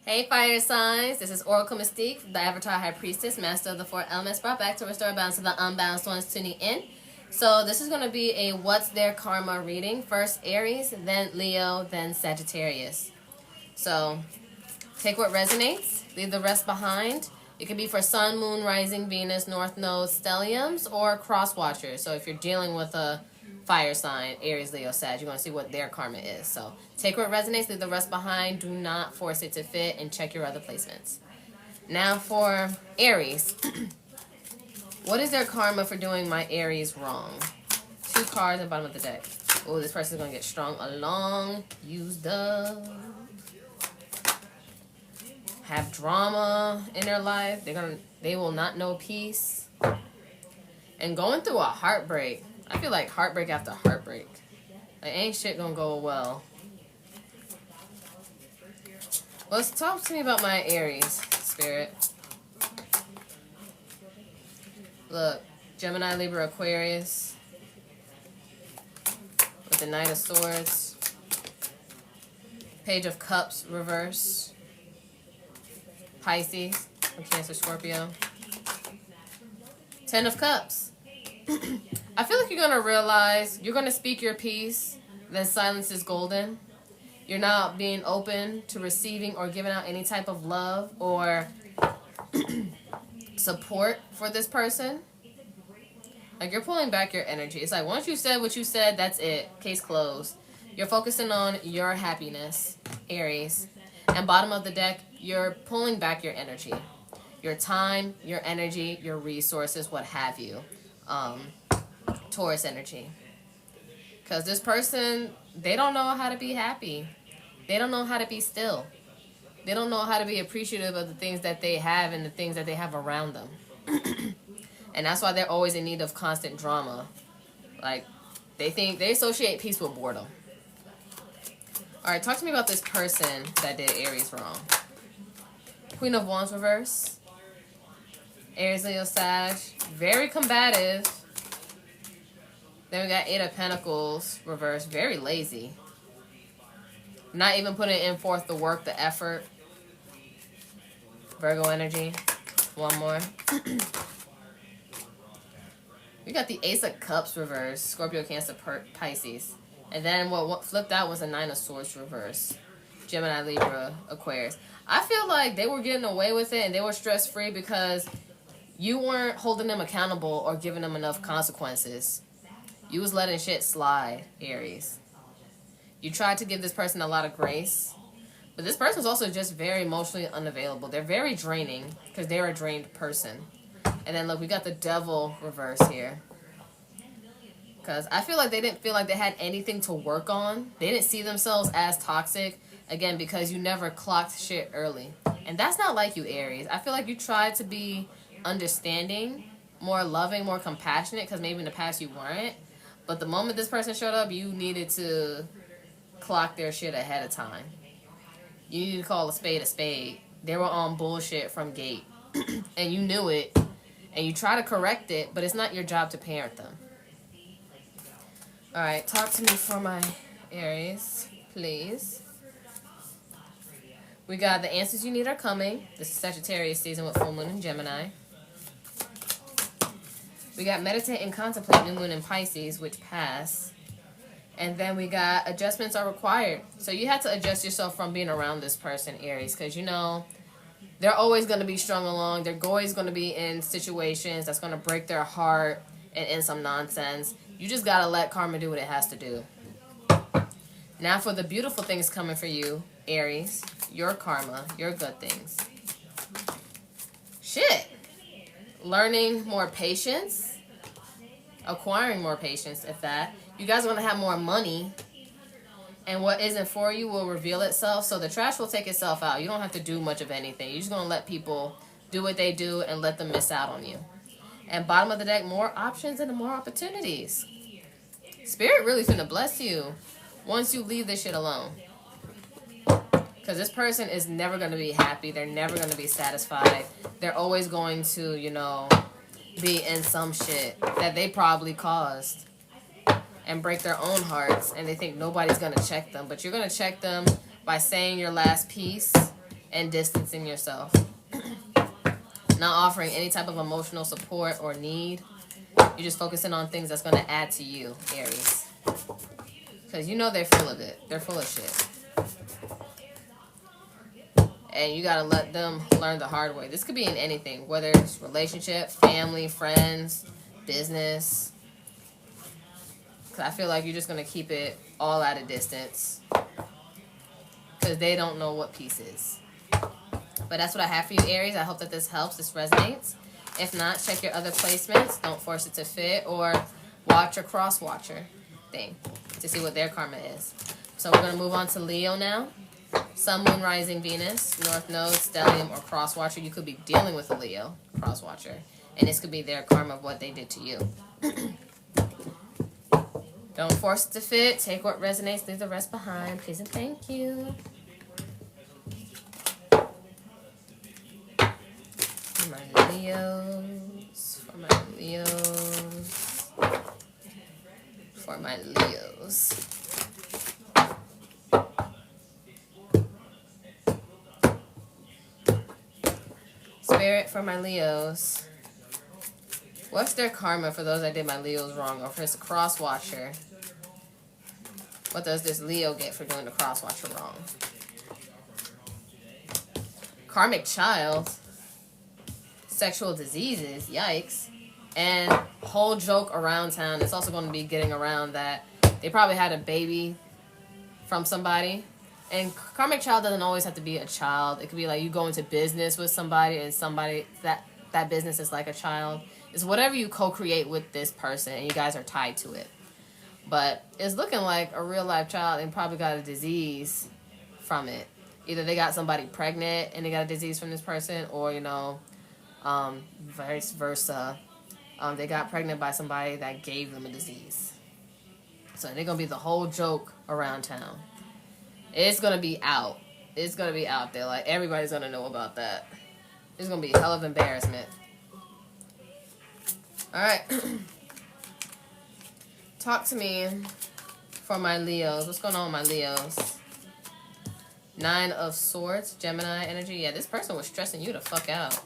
Hey fire signs, this is Oracle Mystique, the Avatar High Priestess, Master of the Four Elements, brought back to restore balance to the unbalanced ones tuning in. So this is going to be a what's their karma reading. First Aries, then Leo, then Sagittarius. So take what resonates, leave the rest behind. It could be for Sun, Moon, Rising, Venus, North Node, Stelliums, or Cross Watchers. So if you're dealing with a fire sign, Aries, Leo, Sag, you want to see what their karma is. So take what resonates, leave the rest behind. Do not force it to fit, and check your other placements. Now for Aries. What is their karma for doing my Aries wrong? 2 cards at the bottom of the deck. Oh, this person's going to get strung along, used up, have drama in their life. They will not know peace. And going through a heartbreak. I feel like heartbreak after heartbreak. Like, ain't shit gonna go well. Let's talk to me about my Aries, Spirit. Look, Gemini, Libra, Aquarius. With the Knight of Swords. Page of Cups, reverse. Pisces, or Cancer, Scorpio. 10 of Cups. I feel like you're going to realize you're going to speak your piece, then silence is golden. You're not being open to receiving or giving out any type of love or support for this person. Like, you're pulling back your energy. It's like, once you said what you said, that's it. Case closed. You're focusing on your happiness, Aries. And bottom of the deck, you're pulling back your energy. Your time, your energy, your resources, what have you. Taurus energy. Because this person, they don't know how to be happy. They don't know how to be still. They don't know how to be appreciative of the things that they have and the things that they have around them. And that's why they're always in need of constant drama. Like, they associate peace with boredom. Alright, talk to me about this person that did Aries wrong. Queen of Wands reverse. Aries, Leo, Sag. Very combative. Then we got 8 of Pentacles reverse. Very lazy. Not even putting in forth the work, the effort. Virgo energy. One more. We got the Ace of Cups reverse. Scorpio, Cancer, Pisces. And then what flipped out was a 9 of Swords reverse. Gemini, Libra, Aquarius. I feel like they were getting away with it and they were stress-free because you weren't holding them accountable or giving them enough consequences. You was letting shit slide, Aries. You tried to give this person a lot of grace. But this person's also just very emotionally unavailable. They're very draining because they're a drained person. And then look, we got the Devil reverse here. Because I feel like they didn't feel like they had anything to work on. They didn't see themselves as toxic. Again, because you never clocked shit early. And that's not like you, Aries. I feel like you tried to be understanding, more loving, more compassionate. Because maybe in the past you weren't. But the moment this person showed up, you needed to clock their shit ahead of time. You needed to call a spade a spade. They were on bullshit from gate. And you knew it. And you try to correct it, but it's not your job to parent them. Alright, talk to me for my Aries, please. We got the answers you need are coming. This is Sagittarius season with full moon in Gemini. We got meditate and contemplate, new moon in Pisces, which pass. And then we got adjustments are required. So you had to adjust yourself from being around this person, Aries, because you know they're always going to be strung along. They're always going to be in situations that's going to break their heart and in some nonsense. You just got to let karma do what it has to do. Now for the beautiful things coming for you, Aries, your karma, your good things. Shit. Learning more patience. Acquiring more patience, if that. You guys are going to have more money. And what isn't for you will reveal itself. So the trash will take itself out. You don't have to do much of anything. You're just going to let people do what they do and let them miss out on you. And bottom of the deck, more options and more opportunities. Spirit really finna bless you once you leave this shit alone. Because this person is never going to be happy. They're never going to be satisfied. They're always going to, you know, be in some shit that they probably caused. And break their own hearts. And they think nobody's going to check them. But you're going to check them by saying your last piece and distancing yourself. Not offering any type of emotional support or need. You're just focusing on things that's going to add to you, Aries. Because you know they're full of it. They're full of shit. And you got to let them learn the hard way. This could be in anything, whether it's relationship, family, friends, business. Because I feel like you're just going to keep it all at a distance. Because they don't know what peace is. But that's what I have for you, Aries. I hope that this helps, this resonates. If not, check your other placements. Don't force it to fit. Or watch a cross-watcher thing to see what their karma is. So we're going to move on to Leo now. Sun, Moon, Rising, Venus, North Node, Stellium, or Cross-Watcher. You could be dealing with a Leo Cross-Watcher. And this could be their karma of what they did to you. Don't force it to fit. Take what resonates. Leave the rest behind. Please and thank you. For my Leos. For my Leos. For my Leos. Spirit, for my Leos. What's their karma for those that did my Leos wrong? Or if it's a cross-watcher, what does this Leo get for doing the cross-watcher wrong? Karmic child. Sexual diseases. Yikes. And whole joke around town. It's also going to be getting around that they probably had a baby from somebody. And karmic child doesn't always have to be a child. It could be like you go into business with somebody and somebody that business is like a child. It's whatever you co-create with this person and you guys are tied to it. But it's looking like a real life child and probably got a disease from it. Either they got somebody pregnant and they got a disease from this person, or, you know, vice versa. They got pregnant by somebody that gave them a disease. So they're going to be the whole joke around town. It's going to be out. It's going to be out there. Like, everybody's going to know about that. It's going to be a hell of embarrassment. Alright. Talk to me for my Leos. What's going on with my Leos? 9 of Swords, Gemini energy. Yeah, this person was stressing you the fuck out.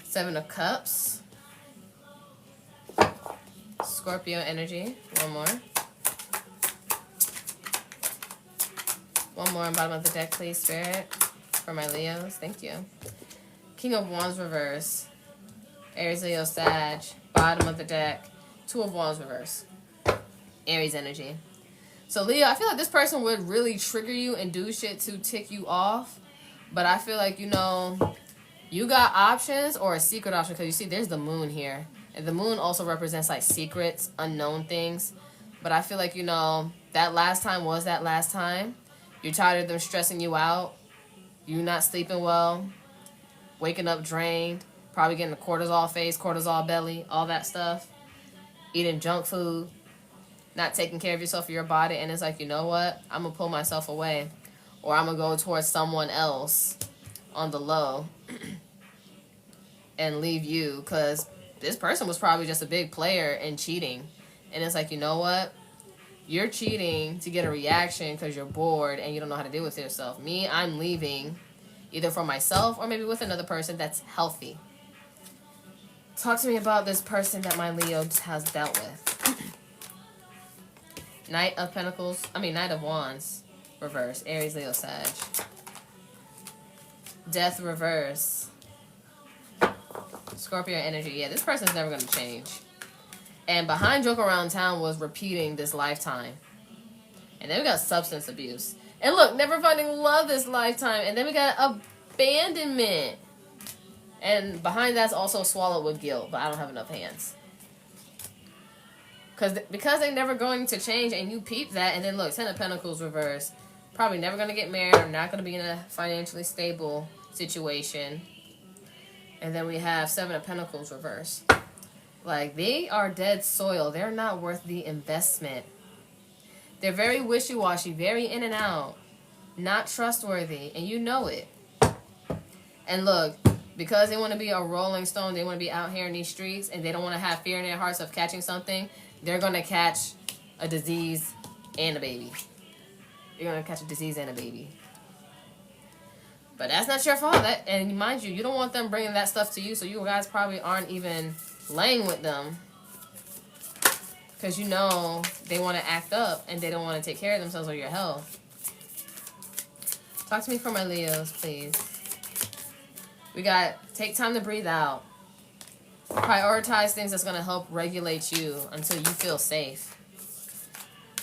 7 of Cups. Scorpio energy. One more. One more on bottom of the deck, please, Spirit. For my Leos. Thank you. King of Wands reverse. Aries, Leo, Sag. Bottom of the deck. 2 of Wands reverse. Aries energy. So, Leo, I feel like this person would really trigger you and do shit to tick you off. But I feel like, you know, you got options or a secret option. Because you see, there's the moon here. And the moon also represents, like, secrets, unknown things. But I feel like, you know, that last time was that last time. You're tired of them stressing you out. You not sleeping well. Waking up drained. Probably getting the cortisol face, cortisol belly, all that stuff. Eating junk food. Not taking care of yourself or your body. And it's like, you know what? I'm going to pull myself away. Or I'm going to go towards someone else on the low. And leave you. Because this person was probably just a big player and cheating. And it's like, you know what? You're cheating to get a reaction because you're bored and you don't know how to deal with yourself. Me, I'm leaving either for myself or maybe with another person that's healthy. Talk to me about this person that my Leo has dealt with. Knight of Wands, reverse. Aries, Leo, Sag. Death, reverse. Scorpio energy. Yeah, this person's never going to change. And behind joke around town was repeating this lifetime. And then we got substance abuse. And look, never finding love this lifetime. And then we got abandonment. And behind that's also swallowed with guilt. But I don't have enough hands. Because they're never going to change. And you peep that. And then look, 10 of Pentacles reverse. Probably never going to get married. Or not going to be in a financially stable situation. And then we have 7 of Pentacles reverse. Like, they are dead soil. They're not worth the investment. They're very wishy-washy, very in and out. Not trustworthy, and you know it. And look, because they want to be a rolling stone, they want to be out here in these streets, and they don't want to have fear in their hearts of catching something, they're going to catch a disease and a baby. you're going to catch a disease and a baby. But that's not your fault. And mind you, you don't want them bringing that stuff to you, so you guys probably aren't even laying with them. Because you know they want to act up and they don't want to take care of themselves or your health. Talk to me for my Leos, please. We got take time to breathe out. Prioritize things that's going to help regulate you until you feel safe.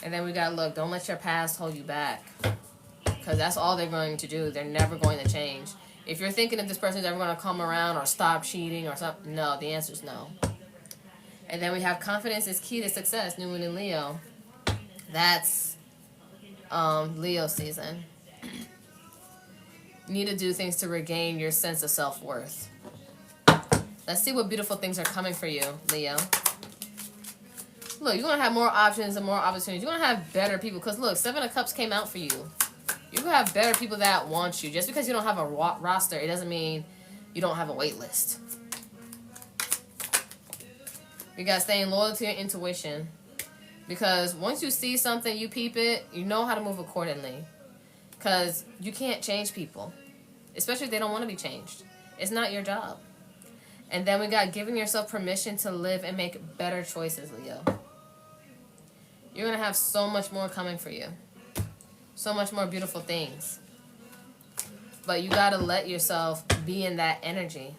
And then we got, look, don't let your past hold you back. Because that's all they're going to do. They're never going to change. If you're thinking if this person's ever going to come around or stop cheating or something, no, the answer is no. And then we have confidence is key to success, New Moon in Leo. That's Leo season. You need to do things to regain your sense of self-worth. Let's see what beautiful things are coming for you, Leo. Look, you're going to have more options and more opportunities. You're going to have better people. Because, look, 7 of Cups came out for you. You're going to have better people that want you. Just because you don't have a roster, it doesn't mean you don't have a wait list. You got staying loyal to your intuition. Because once you see something, you peep it, you know how to move accordingly. Because you can't change people. Especially if they don't want to be changed. It's not your job. And then we got giving yourself permission to live and make better choices, Leo. You're going to have so much more coming for you. So much more beautiful things. But you got to let yourself be in that energy.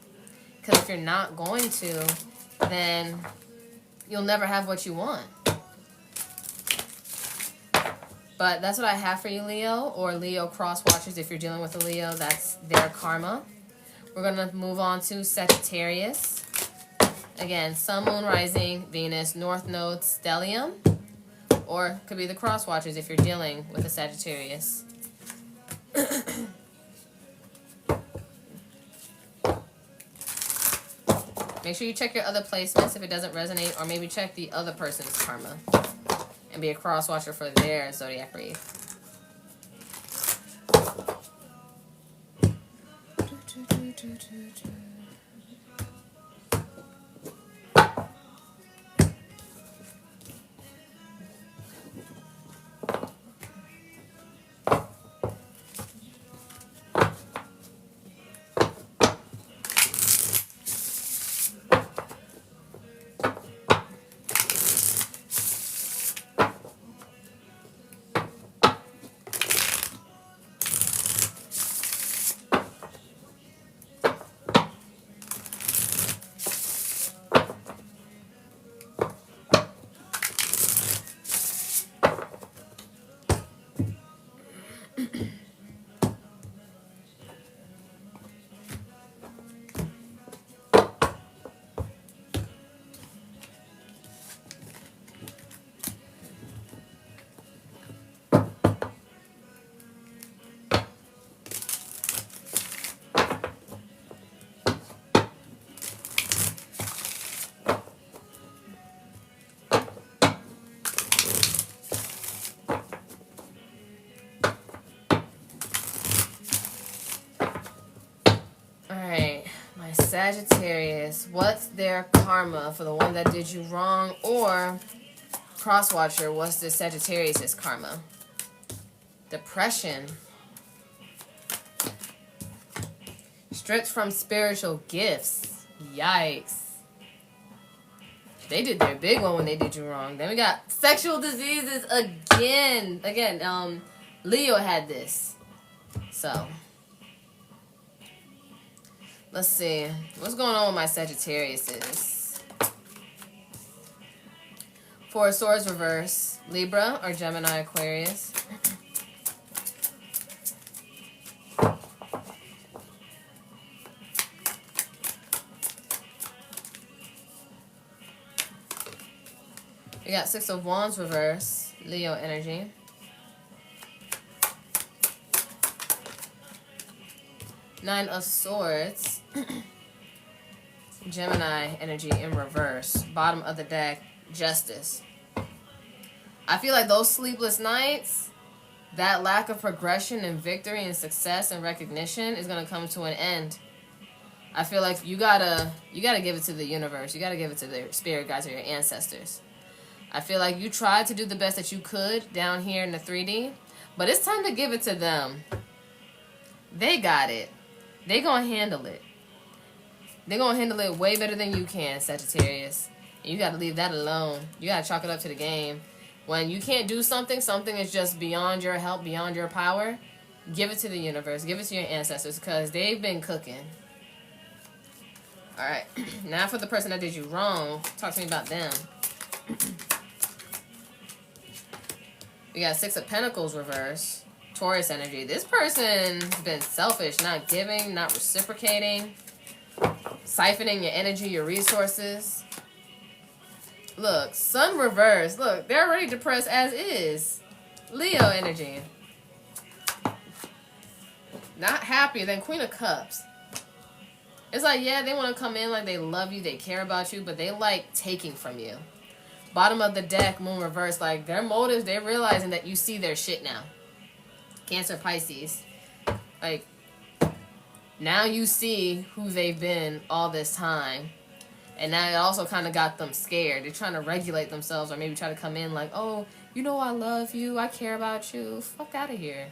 Because if you're not going to, then you'll never have what you want. But that's what I have for you, Leo. Or Leo cross watchers. If you're dealing with a Leo, that's their karma. We're going to move on to Sagittarius. Again, Sun, Moon, Rising, Venus, North Node, Stellium. Or could be the cross watchers if you're dealing with a Sagittarius. Make sure you check your other placements if it doesn't resonate. Or maybe check the other person's karma. And be a cross watcher for their zodiac read. Sagittarius, what's their karma for the one that did you wrong? Or crosswatcher, what's the Sagittarius' karma? Depression. Stripped from spiritual gifts. Yikes. They did their big one when they did you wrong. Then we got sexual diseases again. Leo had this. So let's see. What's going on with my Sagittarius? Four of Swords reverse. Libra or Gemini, Aquarius. We got Six of Wands reverse. Leo energy. Nine of Swords. Gemini energy in reverse. Bottom of the deck, Justice. I feel like those sleepless nights, that lack of progression and victory and success and recognition is going to come to an end. I feel like you gotta give it to the universe. You gotta give it to the spirit guides or your ancestors. I feel like you tried to do the best that you could down here in the 3D, But it's time to give it to them. They got it. They gonna handle it. They gonna handle it way better than you can, Sagittarius. And you gotta leave that alone. You gotta chalk it up to the game. When you can't do something, something is just beyond your help, beyond your power, give it to the universe. Give it to your ancestors, because they've been cooking. Alright. Now for the person that did you wrong, talk to me about them. We got Six of Pentacles reverse. Taurus energy. This person's been selfish, not giving, not reciprocating, siphoning your energy, your resources. Look, Sun reverse. Look, they're already depressed as is. Leo energy. Not happy. Then Queen of Cups. It's like, yeah, they want to come in like they love you, they care about you, but they like taking from you. Bottom of the deck, Moon reverse. Like, their motives, they're realizing that you see their shit now. Cancer, Pisces. Like, now you see who they've been all this time. And now it also kind of got them scared. They're trying to regulate themselves, or maybe try to come in like, oh, you know I love you, I care about you. Fuck out of here.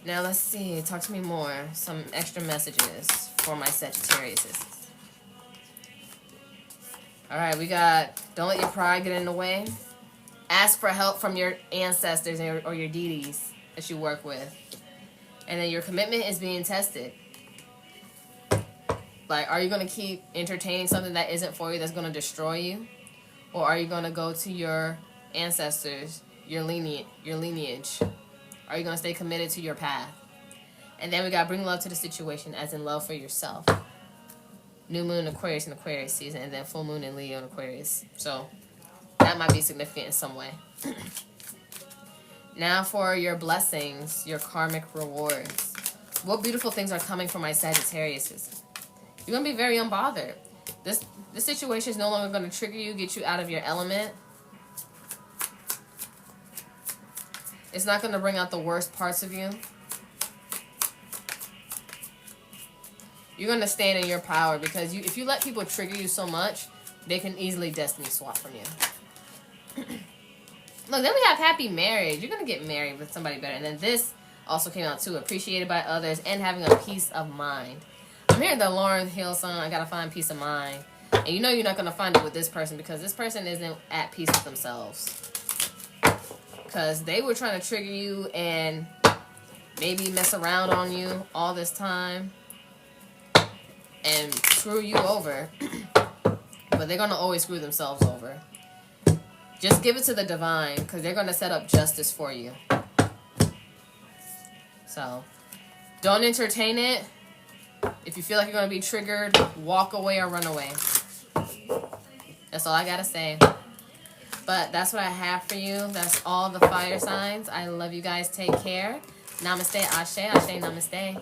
Now let's see. Talk to me more. Some extra messages for my Sagittariuses. Alright, we got don't let your pride get in the way. Ask for help from your ancestors or your deities that you work with. And then your commitment is being tested. Like, are you going to keep entertaining something that isn't for you, that's going to destroy you? Or are you going to go to your ancestors, your lineage? Are you going to stay committed to your path? And then we got bring love to the situation, as in love for yourself. New moon Aquarius in Aquarius season, and then full moon in Leo in Aquarius. So that might be significant in some way. Now for your blessings, your karmic rewards. What beautiful things are coming from my Sagittariuses? You're going to be very unbothered. This situation is no longer going to trigger you, get you out of your element. It's not going to bring out the worst parts of you. You're going to stand in your power, because if you let people trigger you so much, they can easily destiny swap from you. Look, then we have happy marriage. You're going to get married with somebody better. And then this also came out too. Appreciated by others and having a peace of mind. I'm hearing the Lauryn Hill song, I got to find peace of mind. And you know you're not going to find it with this person, because this person isn't at peace with themselves. Because they were trying to trigger you and maybe mess around on you all this time and screw you over. But they're going to always screw themselves over. Just give it to the divine, because they're going to set up justice for you. So, don't entertain it. If you feel like you're going to be triggered, walk away or run away. That's all I got to say. But that's what I have for you. That's all the fire signs. I love you guys. Take care. Namaste, Ashe, Ashe, Namaste.